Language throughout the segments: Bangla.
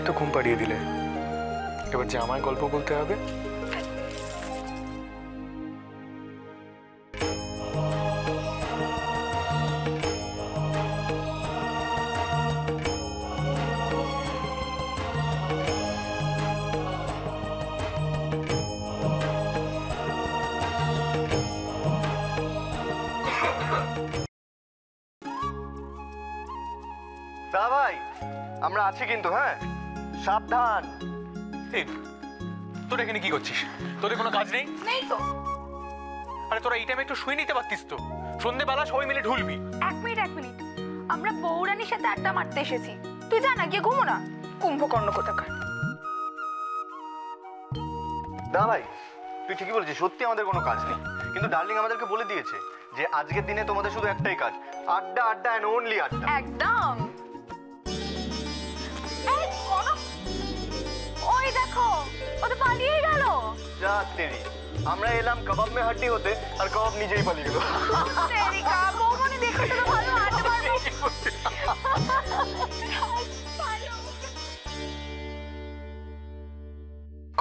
আমাদের তো ঘুম পাড়িয়ে দিলে, এবার যে আমায় গল্প বলতে হবে। দা ভাই, আমরা আছি কিন্তু। হ্যাঁ, সাবধান। তোরা এখানে কি করছিস? তোদের কোনো কাজ নেই? নেই তো। আরে তোরা এই টাইমে একটু শুয়ে নিতে পারতিস তো। সন্ধ্যেবেলা সবাই মিলে ঢুলবি। এক মিনিট, আমরা বৌরানির সাথে আড্ডা মারতে এসেছি। তুই যা না, গিয়ে ঘুমো না, কুম্ভকর্ণ কোথাকার। দা ভাই, তুই ঠিকই বলেছিস, সত্যি আমাদের কোনো কাজ নেই, কিন্তু ডার্লিং আমাদেরকে বলে দিয়েছে যে আজকের দিনে তোমাদের শুধু একটাই কাজ, আড্ডা, আড্ডা এন্ড ওনলি আড্ডা। একদম। এই কনক, ওই দেখো, ও তো পালিয়েই গেল। যা তেরি, আমরা এলাম কাবাব মে হাড্ডি হতে, আর কাবাব নিজেই পালিয়ে গেল। তেরিকা, বৌমনি দেখো তো ভালো আড্ডা মারবে।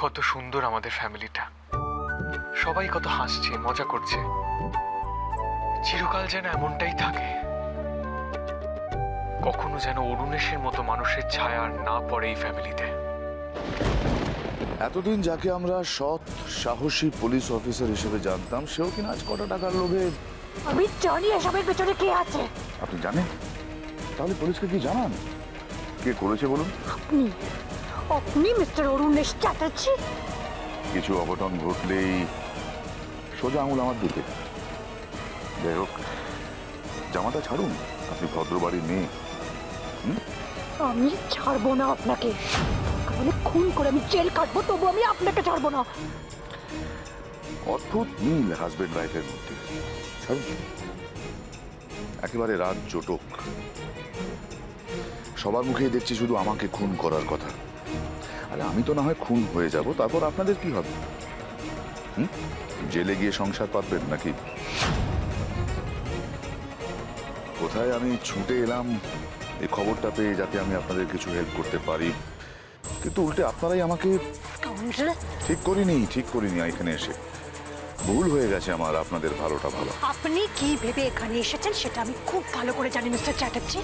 কত সুন্দর আমাদের ফ্যামিলিটা, সবাই কত হাসছে, মজা করছে। চিরকাল যেন এমনটাই থাকে। কখনো যেন অরুণেশের মতো মানুষের ছায়া আর না পড়ে এই ফ্যামিলিতে। এতদিন যাকে আমরা সৎ সাহসী পুলিশ অফিসার হিসেবে জানতাম, সেও কিনা আজ কত টাকার লোভে। আমি জানি এসবের পেছনে কে আছে। আপনি জানেন? তাহলে পুলিশকে কি জানান? কে করেছে বলুন? আপনি আপনি মিস্টার অরুণেশ চ্যাটার্জি। কিছু অঘটন ঘটলেই সোজা আঙুল আমার দিকে। যাই হোক, জামাটা ছাড়ুন, আপনি ভদ্রবাড়ির মেয়ে। আমি ছাড়বো না আপনাকে। তাহলে খুন করে আমি জেল কাটবো, তবু আমি আপনাকে ছাড়বো না। অদ্ভুত মিল হাজবেন্ড ওয়াইফের মধ্যে। ছাড়ুন, একেবারে রাত জটক। সবার মুখেই দেখছি শুধু আমাকে খুন করার কথা। আরে আমি তো না হয় খুন হয়ে যাব, তারপর আপনাদের কি হবে? জেলে গিয়ে সংসার পাতবেন নাকি? কোথায় আমি ছুটে এলাম এই খবরটা পেয়ে, যাতে আমি আপনাদের কিছু হেল্প করতে পারি, কিন্তু উল্টে আপনারাই আমাকে। ঠিক করিনি এখানে এসে। ভুল হয়ে গেছে আমার, আপনাদের ভালোটা ভালো। আপনি কি ভেবে এখানে এসেছেন সেটা আমি খুব ভালো করে জানি মিস্টার চ্যাটার্জি।